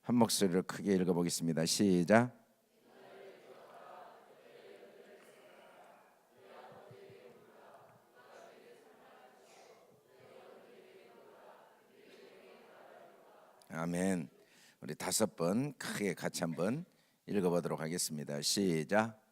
한 목소리로 크게 읽어보겠습니다. 시작. 아멘. 우리 5번 크게 같이 한번 읽어보도록 하겠습니다. 시작.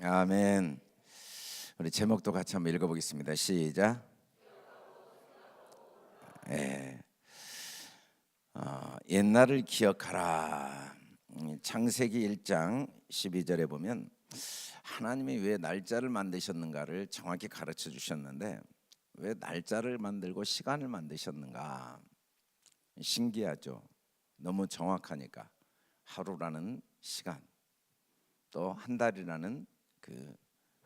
아멘. 우리 제목도 같이 한번 읽어보겠습니다. 시작. 옛날을 기억하라. 창세기 1장 12절에 보면 하나님이 왜 날짜를 만드셨는가를 정확히 가르쳐 주셨는데, 왜 날짜를 만들고 시간을 만드셨는가? 신기하죠. 너무 정확하니까. 하루라는 시간, 또 한 달이라는 그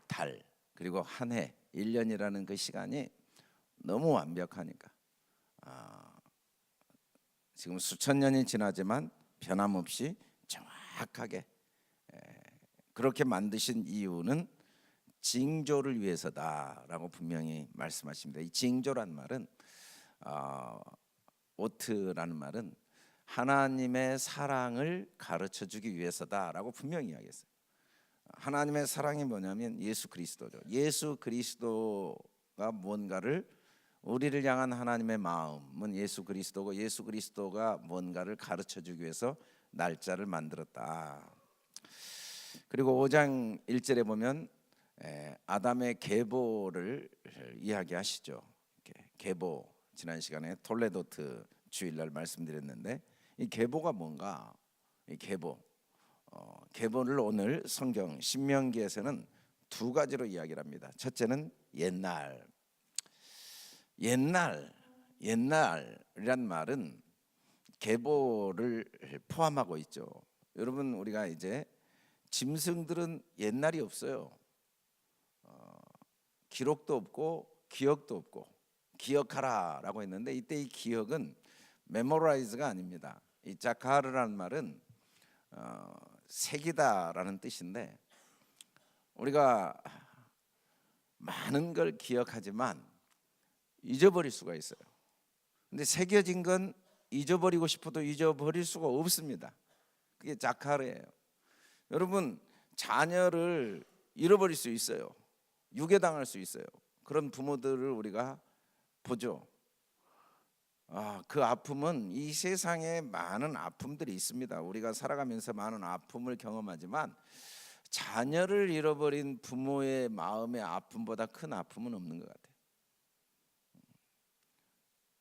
달, 그리고 한 해, 1년이라는 그 시간이 너무 완벽하니까 지금 수천 년이 지나지만 변함없이 정확하게 그렇게 만드신 이유는 징조를 위해서다라고 분명히 말씀하십니다. 이 징조란 말은 오트라는 말은 하나님의 사랑을 가르쳐주기 위해서다라고 분명히 이야기했어요. 하나님의 사랑이 뭐냐면 예수 그리스도죠. 예수 그리스도가 뭔가를, 우리를 향한 하나님의 마음은 예수 그리스도고, 예수 그리스도가 뭔가를 가르쳐주기 위해서 날짜를 만들었다. 그리고 5장 1절에 보면 아담의 계보를 이야기하시죠. 계보, 지난 시간에 톨레도트 주일날 말씀드렸는데, 이 계보가 뭔가, 이 계보를 오늘 성경 신명기에서는 2가지로 이야기를 합니다. 첫째는 옛날이란 말은 계보를 포함하고 있죠. 여러분, 우리가 이제 짐승들은 옛날이 없어요. 기록도 없고 기억도 없고, 기억하라라고 했는데, 이때 이 기억은 메모라이즈가 아닙니다. 이 자카르라는 말은 새기다라는 뜻인데, 우리가 많은 걸 기억하지만 잊어버릴 수가 있어요. 근데 새겨진 건 잊어버리고 싶어도 잊어버릴 수가 없습니다. 그게 자카르예요. 여러분, 자녀를 잃어버릴 수 있어요. 유괴당할 수 있어요. 그런 부모들을 우리가 보죠. 그 아픔은, 이 세상에 많은 아픔들이 있습니다. 우리가 살아가면서 많은 아픔을 경험하지만 자녀를 잃어버린 부모의 마음의 아픔보다 큰 아픔은 없는 것 같아요.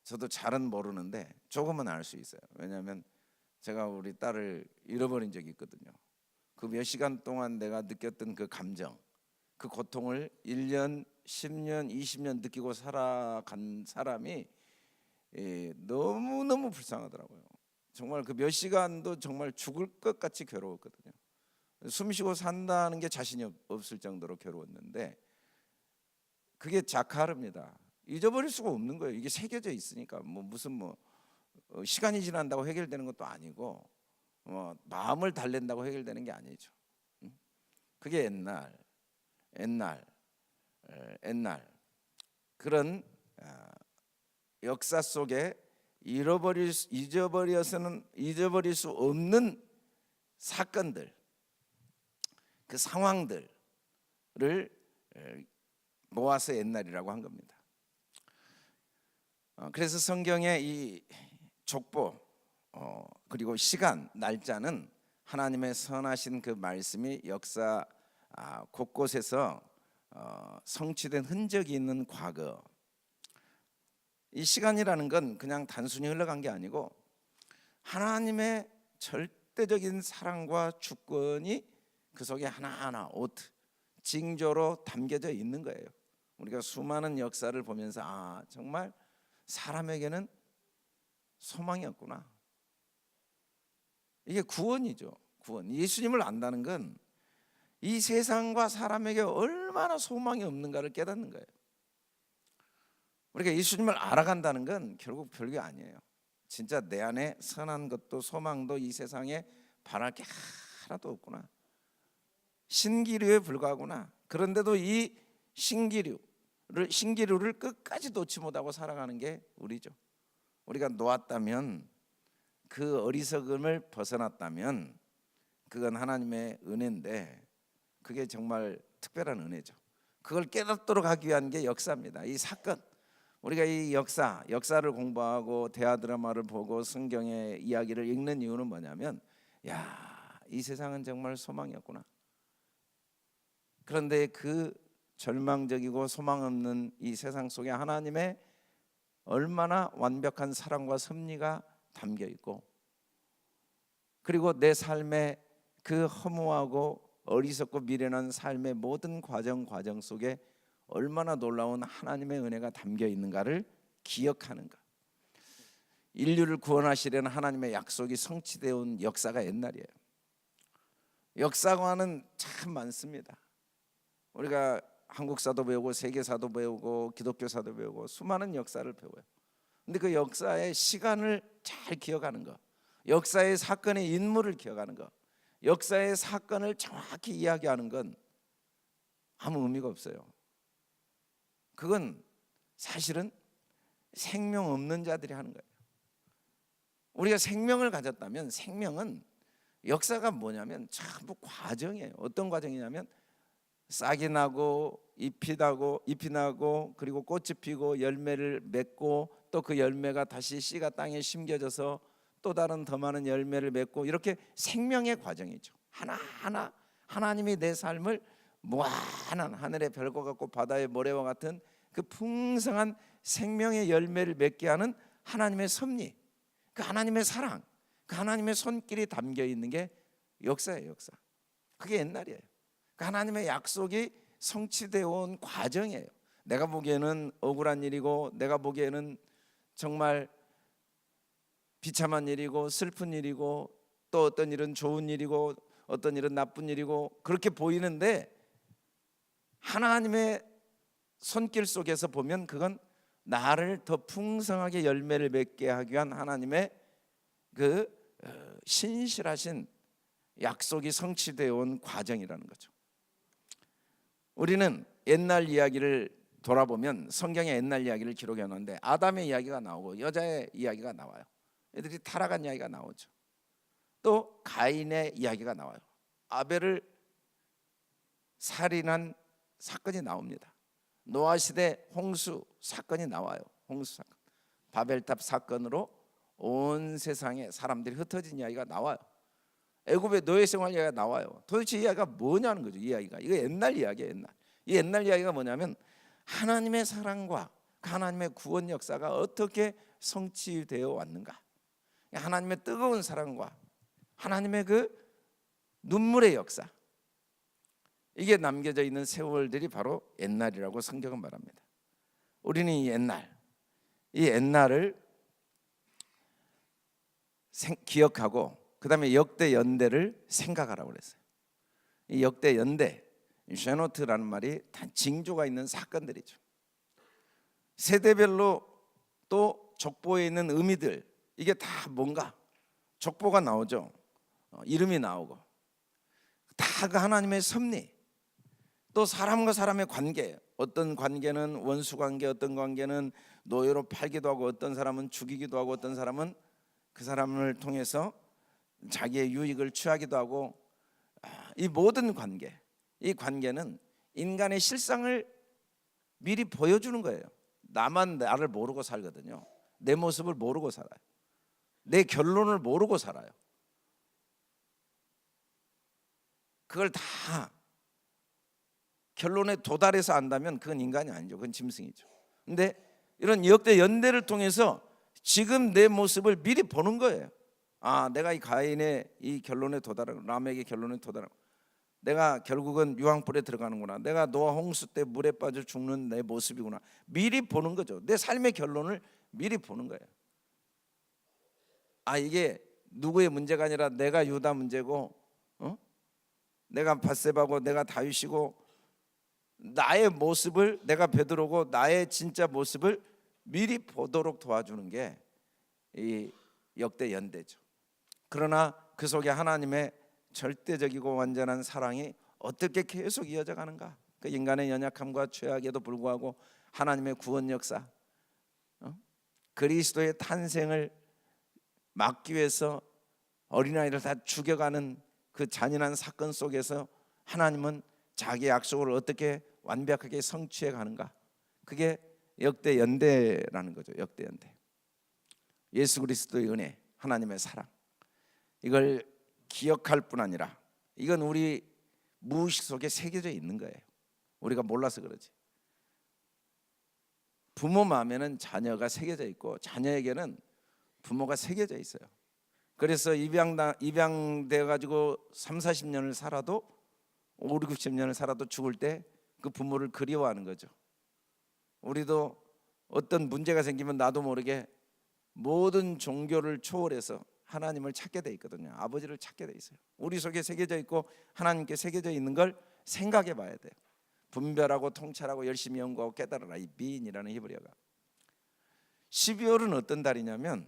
저도 잘은 모르는데 조금은 알 수 있어요. 왜냐하면 제가 우리 딸을 잃어버린 적이 있거든요. 그 몇 시간 동안 내가 느꼈던 그 감정, 그 고통을 1년, 10년, 20년 느끼고 살아간 사람이 너무너무 불쌍하더라고요. 정말 그 몇 시간도 정말 죽을 것 같이 괴로웠거든요. 숨쉬고 산다는 게 자신이 없을 정도로 괴로웠는데, 그게 자카르입니다. 잊어버릴 수가 없는 거예요. 이게 새겨져 있으니까. 무슨 시간이 지난다고 해결되는 것도 아니고, 마음을 달랜다고 해결되는 게 아니죠. 그게 옛날 그런 역사 속에 잊어버릴 수 없는 사건들, 그 상황들을 모아서 옛날이라고 한 겁니다. 그래서 성경의 이 족보, 그리고 시간, 날짜는 하나님의 선하신 그 말씀이 역사 곳곳에서 성취된 흔적이 있는 과거. 이 시간이라는 건 그냥 단순히 흘러간 게 아니고 하나님의 절대적인 사랑과 주권이 그 속에 하나하나 징조로 담겨져 있는 거예요. 우리가 수많은 역사를 보면서 정말 사람에게는 소망이 없구나. 이게 구원이죠. 구원. 예수님을 안다는 건 이 세상과 사람에게 얼마나 소망이 없는가를 깨닫는 거예요. 우리가 예수님을 알아간다는 건 결국 별게 아니에요. 진짜 내 안에 선한 것도 소망도 이 세상에 바랄 게 하나도 없구나. 신기루에 불과하구나. 그런데도 이 신기루를 끝까지 놓지 못하고 살아가는 게 우리죠. 우리가 놓았다면, 그 어리석음을 벗어났다면 그건 하나님의 은혜인데, 그게 정말 특별한 은혜죠. 그걸 깨닫도록 하기 위한 게 역사입니다. 이 사건, 우리가 이 역사를 공부하고 대화 드라마를 보고 성경의 이야기를 읽는 이유는 뭐냐면, 이 세상은 정말 소망이 없구나. 그런데 그 절망적이고 소망 없는 이 세상 속에 하나님의 얼마나 완벽한 사랑과 섭리가 담겨 있고, 그리고 내 삶의 그 허무하고 어리석고 미련한 삶의 모든 과정 속에 얼마나 놀라운 하나님의 은혜가 담겨 있는가를 기억하는 것. 인류를 구원하시려는 하나님의 약속이 성취되어 온 역사가 옛날이에요. 역사관은 참 많습니다. 우리가 한국사도 배우고 세계사도 배우고 기독교사도 배우고 수많은 역사를 배워요. 근데 그 역사의 시간을 잘 기억하는 것, 역사의 사건의 인물을 기억하는 것, 역사의 사건을 정확히 이야기하는 건 아무 의미가 없어요. 그건 사실은 생명 없는 자들이 하는 거예요. 우리가 생명을 가졌다면, 생명은 역사가 뭐냐면 전부 과정이에요. 어떤 과정이냐면 싹이 나고 잎이 나고 그리고 꽃이 피고 열매를 맺고, 또 그 열매가 다시 씨가 땅에 심겨져서 또 다른 더 많은 열매를 맺고, 이렇게 생명의 과정이죠. 하나하나 하나님이 내 삶을 무한한 하늘의 별과 같고 바다의 모래와 같은 그 풍성한 생명의 열매를 맺게 하는 하나님의 섭리, 그 하나님의 사랑, 그 하나님의 손길이 담겨 있는 게 역사예요. 역사. 그게 옛날이에요. 그 하나님의 약속이 성취되어 온 과정이에요. 내가 보기에는 억울한 일이고, 내가 보기에는 정말 비참한 일이고 슬픈 일이고, 또 어떤 일은 좋은 일이고 어떤 일은 나쁜 일이고, 그렇게 보이는데 하나님의 손길 속에서 보면 그건 나를 더 풍성하게 열매를 맺게 하기 위한 하나님의 그 신실하신 약속이 성취되어 온 과정이라는 거죠. 우리는 옛날 이야기를 돌아보면 성경의 옛날 이야기를 기록해 놓는데, 아담의 이야기가 나오고 여자의 이야기가 나와요. 애들이 타락한 이야기가 나오죠. 또 가인의 이야기가 나와요. 아벨을 살인한 사건이 나옵니다. 노아 시대 홍수 사건이 나와요. 홍수 사건, 바벨탑 사건으로 온 세상에 사람들이 흩어진 이야기가 나와요. 애굽의 노예 생활 이야기가 나와요. 도대체 이 이야기가 뭐냐는 거죠. 이 이야기가, 이거 옛날 이야기예요. 이 옛날 이야기가 뭐냐면 하나님의 사랑과 하나님의 구원 역사가 어떻게 성취되어 왔는가, 하나님의 뜨거운 사랑과 하나님의 그 눈물의 역사, 이게 남겨져 있는 세월들이 바로 옛날이라고 성경은 말합니다. 우리는 이 옛날을 기억하고 그 다음에 역대 연대를 생각하라고 그랬어요. 이 역대 연대, 쉐노트라는 말이 다 징조가 있는 사건들이죠. 세대별로 또 족보에 있는 의미들, 이게 다 뭔가 족보가 나오죠. 이름이 나오고, 다 그 하나님의 섭리, 또 사람과 사람의 관계, 어떤 관계는 원수 관계, 어떤 관계는 노예로 팔기도 하고, 어떤 사람은 죽이기도 하고, 어떤 사람은 그 사람을 통해서 자기의 유익을 취하기도 하고, 이 모든 관계, 이 관계는 인간의 실상을 미리 보여주는 거예요. 나만 나를 모르고 살거든요. 내 모습을 모르고 살아요. 내 결론을 모르고 살아요. 그걸 다 결론에 도달해서 안다면 그건 인간이 아니죠. 그건 짐승이죠. 근데 이런 역대 연대를 통해서 지금 내 모습을 미리 보는 거예요. 아, 내가 이 가인의 이 결론에 도달하고 라멕의 결론에 도달하고 내가 결국은 유황불에 들어가는구나. 내가 노아 홍수 때 물에 빠져 죽는 내 모습이구나. 미리 보는 거죠. 내 삶의 결론을 미리 보는 거예요. 아, 이게 누구의 문제가 아니라 내가 유다 문제고, 내가 밧세바고 내가 다윗이고, 나의 모습을, 내가 베드로고 나의 진짜 모습을 미리 보도록 도와주는 게 이 역대 연대죠. 그러나 그 속에 하나님의 절대적이고 완전한 사랑이 어떻게 계속 이어져 가는가? 그 인간의 연약함과 죄악에도 불구하고 하나님의 구원 역사, 그리스도의 탄생을 막기 위해서 어린아이를 다 죽여가는 그 잔인한 사건 속에서 하나님은 자기의 약속을 어떻게 완벽하게 성취해 가는가? 그게 역대 연대라는 거죠. 역대 연대. 예수 그리스도의 은혜, 하나님의 사랑, 이걸 기억할 뿐 아니라 이건 우리 무의식 속에 새겨져 있는 거예요. 우리가 몰라서 그러지. 부모 마음에는 자녀가 새겨져 있고 자녀에게는 부모가 새겨져 있어요. 그래서 입양돼 가지고 3, 40년을 살아도 5, 6, 70년을 살아도 죽을 때 그 부모를 그리워하는 거죠. 우리도 어떤 문제가 생기면 나도 모르게 모든 종교를 초월해서 하나님을 찾게 돼 있거든요. 아버지를 찾게 돼 있어요. 우리 속에 새겨져 있고 하나님께 새겨져 있는 걸 생각해 봐야 돼요. 분별하고 통찰하고 열심히 연구하고 깨달아라. 이 비인이라는 히브리어가. 12월은 어떤 달이냐면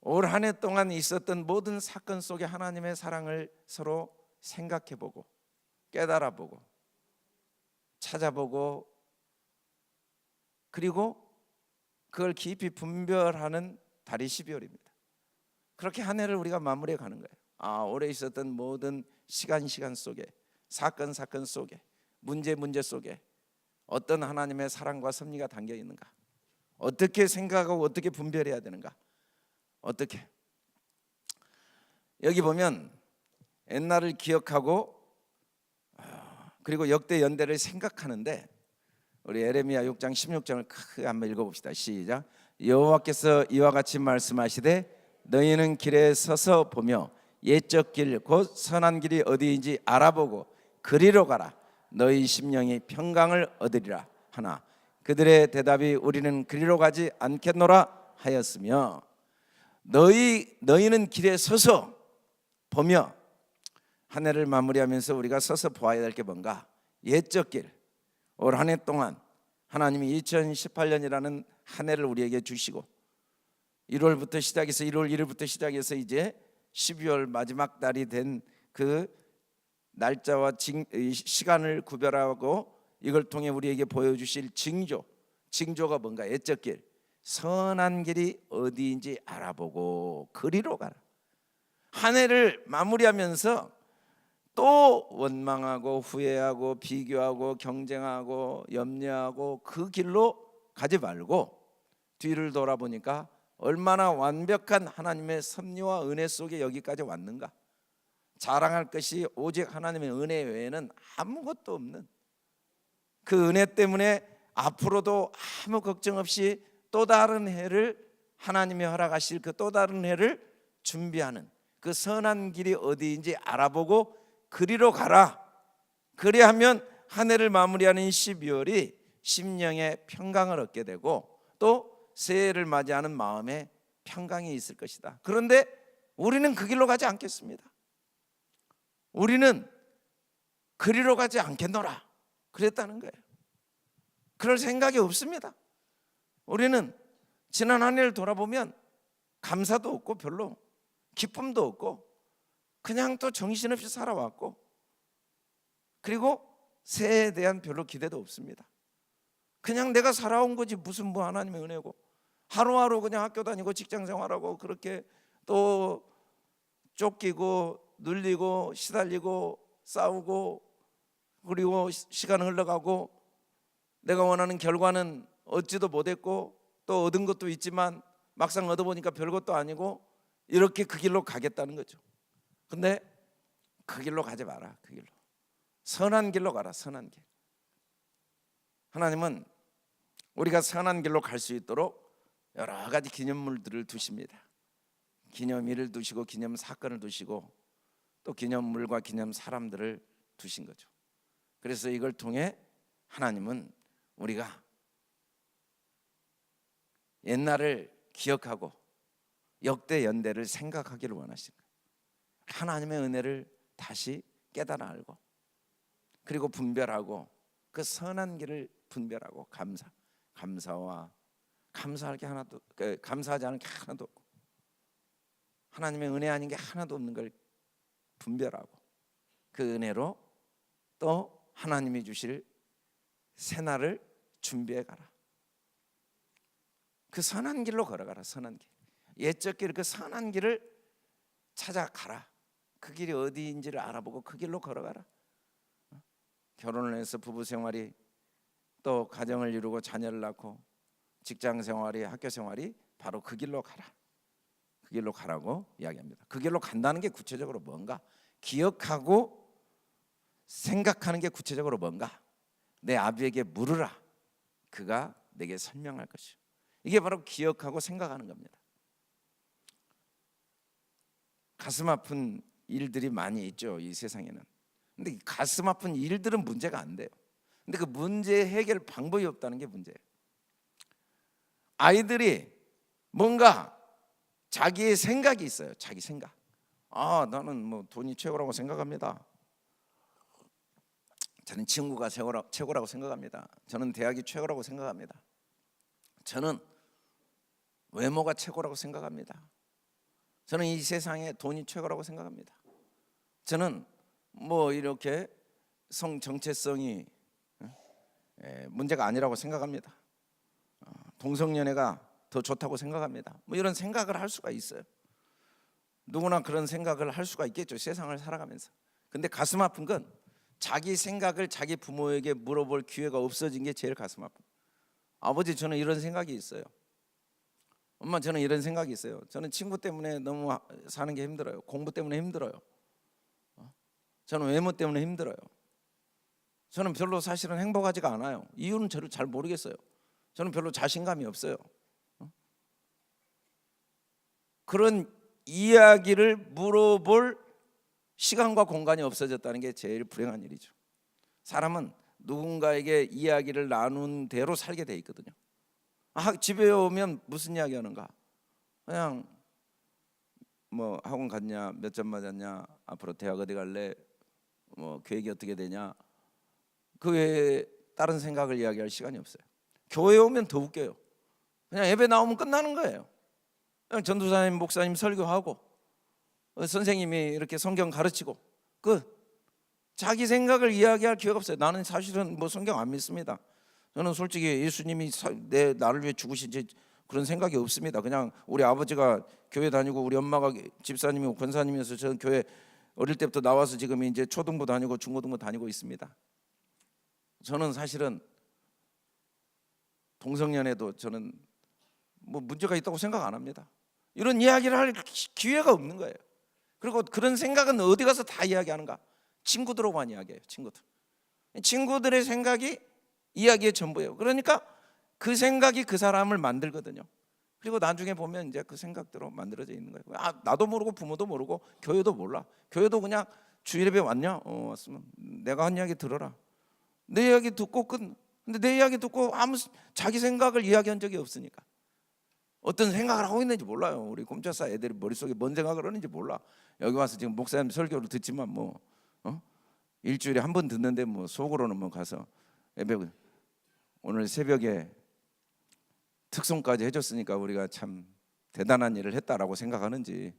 올 한 해 동안 있었던 모든 사건 속에 하나님의 사랑을 서로 생각해보고 깨달아보고 찾아보고 그리고 그걸 깊이 분별하는 달이 12월입니다. 그렇게 한 해를 우리가 마무리해 가는 거예요. 아, 올해 있었던 모든 시간 속에, 사건 속에, 문제 속에 어떤 하나님의 사랑과 섭리가 담겨 있는가? 어떻게 생각하고 어떻게 분별해야 되는가? 어떻게? 여기 보면 옛날을 기억하고 그리고 역대 연대를 생각하는데 우리 에레미야 6장 16장을 크게 한번 읽어봅시다. 시작. 여호와께서 이와 같이 말씀하시되 너희는 길에 서서 보며 옛적 길 곧 선한 길이 어디인지 알아보고 그리로 가라. 너희 심령이 평강을 얻으리라 하나 그들의 대답이 우리는 그리로 가지 않겠노라 하였으며 너희는 길에 서서 보며 한 해를 마무리하면서 우리가 서서 보아야 될 게 뭔가? 옛적 길. 올 한 해 동안 하나님이 2018년이라는 한 해를 우리에게 주시고 1월부터 시작해서 1월 1일부터 시작해서 이제 12월 마지막 달이 된 그 날짜와 시간을 구별하고 이걸 통해 우리에게 보여주실 징조가 뭔가? 옛적 길, 선한 길이 어디인지 알아보고 그리로 가라. 한 해를 마무리하면서 또 원망하고 후회하고 비교하고 경쟁하고 염려하고 그 길로 가지 말고 뒤를 돌아보니까 얼마나 완벽한 하나님의 섭리와 은혜 속에 여기까지 왔는가. 자랑할 것이 오직 하나님의 은혜 외에는 아무것도 없는 그 은혜 때문에 앞으로도 아무 걱정 없이 또 다른 해를 하나님이 허락하실 그 또 다른 해를 준비하는 그 선한 길이 어디인지 알아보고 그리로 가라. 그리하면 한 해를 마무리하는 12월이 심령의 평강을 얻게 되고 또 새해를 맞이하는 마음에 평강이 있을 것이다. 그런데 우리는 그 길로 가지 않겠습니다. 우리는 그리로 가지 않겠노라 그랬다는 거예요. 그럴 생각이 없습니다. 우리는 지난 한 해를 돌아보면 감사도 없고 별로 기쁨도 없고 그냥 또 정신없이 살아왔고 그리고 새해에 대한 별로 기대도 없습니다. 그냥 내가 살아온 거지 무슨 뭐 하나님의 은혜고 하루하루 그냥 학교 다니고 직장 생활하고 그렇게 또 쫓기고 눌리고 시달리고 싸우고 그리고 시간 흘러가고 내가 원하는 결과는 얻지도 못했고 또 얻은 것도 있지만 막상 얻어보니까 별것도 아니고 이렇게 그 길로 가겠다는 거죠. 근데 그 길로 가지 마라. 그 길로 선한 길로 가라. 선한 길. 하나님은 우리가 선한 길로 갈 수 있도록 여러 가지 기념물들을 두십니다. 기념일을 두시고 기념 사건을 두시고 또 기념물과 기념 사람들을 두신 거죠. 그래서 이걸 통해 하나님은 우리가 옛날을 기억하고 역대 연대를 생각하기를 원하신 거예요. 하나님의 은혜를 다시 깨달아 알고 그리고 분별하고 그 선한 길을 분별하고 감사와 감사할 게 하나도 감사하지 않은 게 하나도 없고 하나님의 은혜 아닌 게 하나도 없는 걸 분별하고 그 은혜로 또 하나님이 주실 새날을 준비해 가라. 그 선한 길로 걸어가라. 선한 길, 옛적 길, 그 선한 길을 찾아가라. 그 길이 어디인지를 알아보고 그 길로 걸어가라. 결혼을 해서 부부 생활이 또 가정을 이루고 자녀를 낳고 직장 생활이 학교 생활이 바로 그 길로 가라. 그 길로 가라고 이야기합니다. 그 길로 간다는 게 구체적으로 뭔가? 기억하고 생각하는 게 구체적으로 뭔가? 내 아비에게 물으라. 그가 내게 설명할 것이요. 이게 바로 기억하고 생각하는 겁니다. 가슴 아픈 일들이 많이 있죠, 이 세상에는. 근데 가슴 아픈 일들은 문제가 안 돼요. 근데 그 문제 해결 방법이 없다는 게 문제예요. 아이들이 뭔가 자기의 생각이 있어요. 자기 생각. 나는 뭐 돈이 최고라고 생각합니다. 저는 친구가 최고라고 생각합니다. 저는 대학이 최고라고 생각합니다. 저는 외모가 최고라고 생각합니다. 저는 이 세상에 돈이 최고라고 생각합니다. 저는 뭐 이렇게 성 정체성이 문제가 아니라고 생각합니다. 동성연애가 더 좋다고 생각합니다. 뭐 이런 생각을 할 수가 있어요. 누구나 그런 생각을 할 수가 있겠죠, 세상을 살아가면서. 근데 가슴 아픈 건 자기 생각을 자기 부모에게 물어볼 기회가 없어진 게 제일 가슴 아픈. 아버지, 저는 이런 생각이 있어요. 엄마, 저는 이런 생각이 있어요. 저는 친구 때문에 너무 사는 게 힘들어요. 공부 때문에 힘들어요. 저는 외모 때문에 힘들어요. 저는 별로 사실은 행복하지가 않아요. 이유는 저를 잘 모르겠어요. 저는 별로 자신감이 없어요. 그런 이야기를 물어볼 시간과 공간이 없어졌다는 게 제일 불행한 일이죠. 사람은 누군가에게 이야기를 나눈 대로 살게 돼 있거든요. 집에 오면 무슨 이야기 하는가? 그냥 뭐 학원 갔냐, 몇 점 맞았냐, 앞으로 대학 어디 갈래, 뭐 계획이 어떻게 되냐, 그 외에 다른 생각을 이야기할 시간이 없어요. 교회 오면 더 웃겨요. 그냥 예배 나오면 끝나는 거예요. 그냥 전도사님, 목사님 설교하고 선생님이 이렇게 성경 가르치고 자기 생각을 이야기할 기회가 없어요. 나는 사실은 뭐 성경 안 믿습니다. 저는 솔직히 예수님이 나를 위해 죽으신지 그런 생각이 없습니다. 그냥 우리 아버지가 교회 다니고 우리 엄마가 집사님이고 권사님이어서 저는 교회 어릴 때부터 나와서 지금 이제 초등부 다니고 중고등부 다니고 있습니다. 저는 사실은 동성연애도 저는 뭐 문제가 있다고 생각 안 합니다. 이런 이야기를 할 기회가 없는 거예요. 그리고 그런 생각은 어디 가서 다 이야기하는가? 친구들하고만 이야기해요. 친구들의 생각이 이야기의 전부예요. 그러니까 그 생각이 그 사람을 만들거든요. 그리고 나중에 보면 이제 그 생각대로 만들어져 있는 거예요. 나도 모르고 부모도 모르고 교회도 몰라. 교회도 그냥 주일예배 왔냐? 왔으면 내가 한 이야기 들어라. 내 이야기 듣고 근데 내 이야기 듣고 아무 자기 생각을 이야기한 적이 없으니까 어떤 생각을 하고 있는지 몰라요. 우리 꼼짝사 애들이 머릿속에 뭔 생각을 하는지 몰라. 여기 와서 지금 목사님 설교를 듣지만 뭐 일주일에 한 번 듣는데 뭐 속으로는 뭐 가서 예배 오늘 새벽에 특송까지 해줬으니까 우리가 참 대단한 일을 했다라고 생각하는지,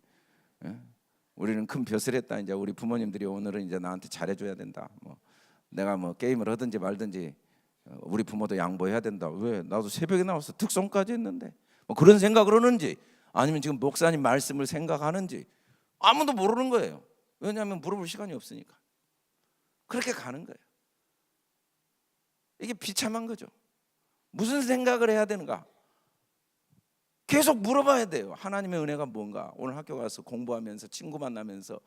우리는 큰 벼슬 했다. 이제 우리 부모님들이 오늘은 이제 나한테 잘해줘야 된다. 뭐 내가 뭐 게임을 하든지 말든지 우리 부모도 양보해야 된다. 왜? 나도 새벽에 나와서 특송까지 했는데. 뭐 그런 생각을 하는지 아니면 지금 목사님 말씀을 생각하는지 아무도 모르는 거예요. 왜냐하면 물어볼 시간이 없으니까. 그렇게 가는 거예요. 이게 비참한 거죠. 무슨 생각을 해야 되는가? 계속 물어봐야 돼요. 하나님의 은혜가 뭔가? 오늘 학교 가서 공부하면서 친구 만나면서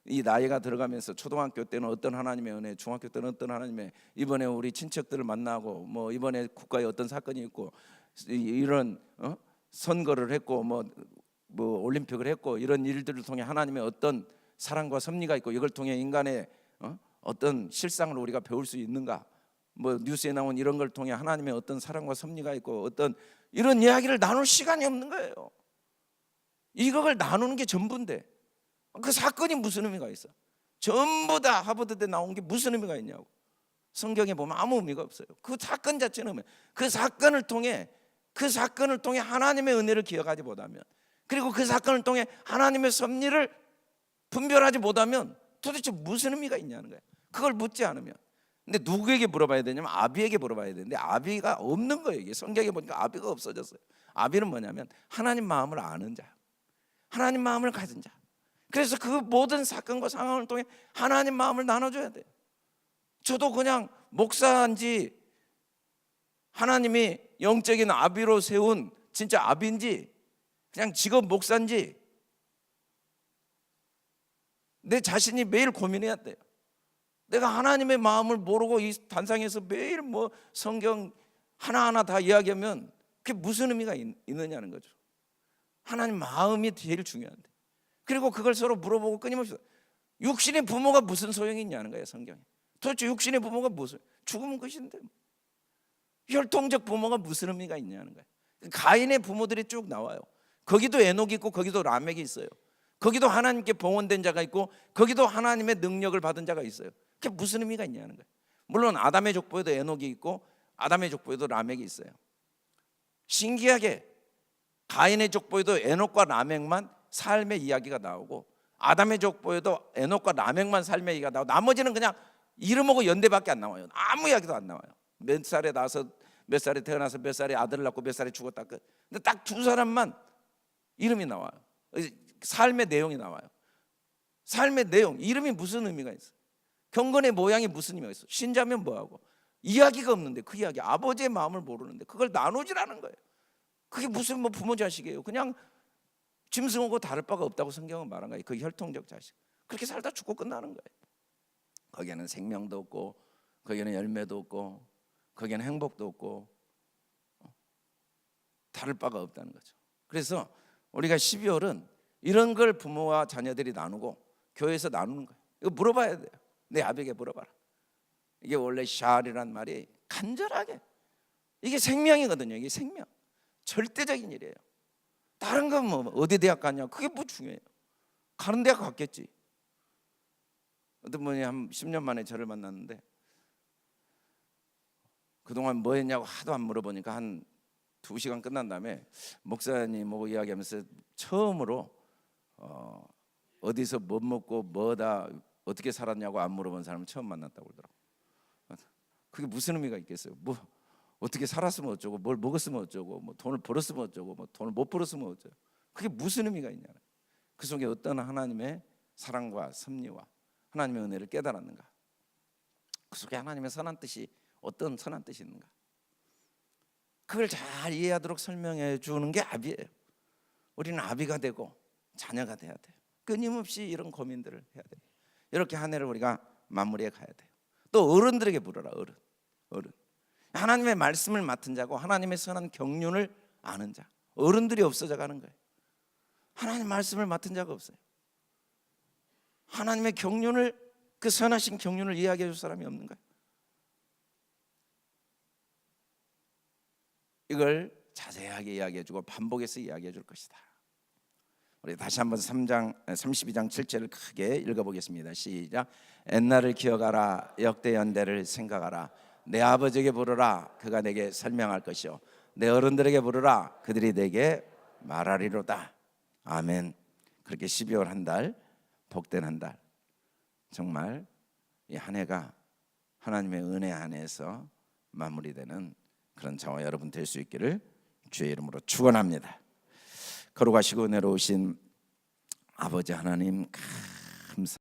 이 나이가 들어가면서 초등학교 때는 어떤 하나님의 은혜, 중학교 때는 어떤 하나님의, 이번에 우리 친척들을 만나고 뭐 이번에 국가에 어떤 사건이 있고 이런 선거를 했고 뭐 올림픽을 했고 이런 일들을 통해 하나님의 어떤 사랑과 섭리가 있고 이걸 통해 인간의 어떤 실상을 우리가 배울 수 있는가, 뭐 뉴스에 나온 이런 걸 통해 하나님의 어떤 사랑과 섭리가 있고 어떤 이런 이야기를 나눌 시간이 없는 거예요. 이걸 나누는 게 전부인데 그 사건이 무슨 의미가 있어? 전부 다 하버드대 나온 게 무슨 의미가 있냐고. 성경에 보면 아무 의미가 없어요. 그 사건 자체는 그 사건을 통해 하나님의 은혜를 기억하지 못하면, 그리고 그 사건을 통해 하나님의 섭리를 분별하지 못하면 도대체 무슨 의미가 있냐는 거예요. 그걸 묻지 않으면. 근데 누구에게 물어봐야 되냐면 아비에게 물어봐야 되는데 아비가 없는 거예요. 이게 성경에 보니까 아비가 없어졌어요. 아비는 뭐냐면 하나님 마음을 아는 자, 하나님 마음을 가진 자. 그래서 그 모든 사건과 상황을 통해 하나님 마음을 나눠줘야 돼요. 저도 그냥 목사인지 하나님이 영적인 아비로 세운 진짜 아비인지 그냥 직업 목사인지 내 자신이 매일 고민해야 돼요. 내가 하나님의 마음을 모르고 이 단상에서 매일 뭐 성경 하나하나 다 이야기하면 그게 무슨 의미가 있느냐는 거죠. 하나님 마음이 제일 중요한데, 그리고 그걸 서로 물어보고 끊임없이 육신의 부모가 무슨 소용이 있냐는 거예요. 성경에 도대체 육신의 부모가 무슨, 죽으면 끝인데 혈통적 부모가 무슨 의미가 있냐는 거예요. 가인의 부모들이 쭉 나와요. 거기도 에녹이 있고 거기도 라멕이 있어요. 거기도 하나님께 봉헌된 자가 있고 거기도 하나님의 능력을 받은 자가 있어요. 그게 무슨 의미가 있냐는 거예요. 물론 아담의 족보에도 에녹이 있고 아담의 족보에도 라멕이 있어요. 신기하게 가인의 족보에도 에녹과 라멕만 삶의 이야기가 나오고 아담의 족보에도 에녹과 라멕만 삶의 이야기가 나오고 나머지는 그냥 이름하고 연대밖에 안 나와요. 아무 이야기도 안 나와요. 몇 살에 나서 몇 살에 태어나서 몇 살에 아들을 낳고 몇 살에 죽었다 끝. 근데 딱 두 사람만 이름이 나와요. 삶의 내용이 나와요. 삶의 내용, 이름이 무슨 의미가 있어? 경건의 모양이 무슨 의미가 있어? 신자면 뭐하고? 이야기가 없는데 그 이야기, 아버지의 마음을 모르는데 그걸 나누지라는 거예요. 그게 무슨 뭐 부모 자식이에요. 그냥 짐승하고 다를 바가 없다고 성경은 말한 거예요. 그 혈통적 자식. 그렇게 살다 죽고 끝나는 거예요. 거기에는 생명도 없고 거기에는 열매도 없고 거기에는 행복도 없고 다를 바가 없다는 거죠. 그래서 우리가 12월은 이런 걸 부모와 자녀들이 나누고 교회에서 나누는 거예요. 이거 물어봐야 돼요. 내 아비에게 물어봐라. 이게 원래 샤르란 말이 간절하게, 이게 생명이거든요. 이게 생명, 절대적인 일이에요. 다른 건 뭐 어디 대학 갔냐, 그게 뭐 중요해요. 가는 대학 갔겠지. 어떤 분이 한 10년 만에 저를 만났는데 그동안 뭐 했냐고 하도 안 물어보니까 한 2시간 끝난 다음에 목사님하고 이야기하면서 처음으로 어디서 뭐 먹고 뭐다 어떻게 살았냐고 안 물어본 사람을 처음 만났다고 그러더라고요. 그게 무슨 의미가 있겠어요? 뭐 어떻게 살았으면 어쩌고, 뭘 먹었으면 어쩌고, 뭐 돈을 벌었으면 어쩌고, 뭐 돈을 못 벌었으면 어쩌고, 그게 무슨 의미가 있냐. 그 속에 어떤 하나님의 사랑과 섭리와 하나님의 은혜를 깨달았는가, 그 속에 하나님의 선한 뜻이 어떤 선한 뜻이 있는가, 그걸 잘 이해하도록 설명해 주는 게 아비예요. 우리는 아비가 되고 자녀가 돼야 돼요. 끊임없이 이런 고민들을 해야 돼요. 이렇게 한 해를 우리가 마무리해 가야 돼요. 또 어른들에게 물어라. 어른 하나님의 말씀을 맡은 자고 하나님의 선한 경륜을 아는 자, 어른들이 없어져 가는 거예요. 하나님 말씀을 맡은 자가 없어요. 하나님의 경륜을, 그 선하신 경륜을 이야기해 줄 사람이 없는 거예요. 이걸 자세하게 이야기해 주고 반복해서 이야기해 줄 것이다. 우리 다시 한번 32장 7절을 크게 읽어보겠습니다. 시작. 옛날을 기억하라, 역대 연대를 생각하라. 내 아버지에게 물으라, 그가 내게 설명할 것이요 내 어른들에게 물으라, 그들이 내게 말하리로다. 아멘. 그렇게 12월 한 달, 복된 한 달, 정말 이 한 해가 하나님의 은혜 안에서 마무리되는 그런 저와 여러분 될 수 있기를 주의 이름으로 축원합니다. 거룩하시고 은혜로우신 아버지 하나님,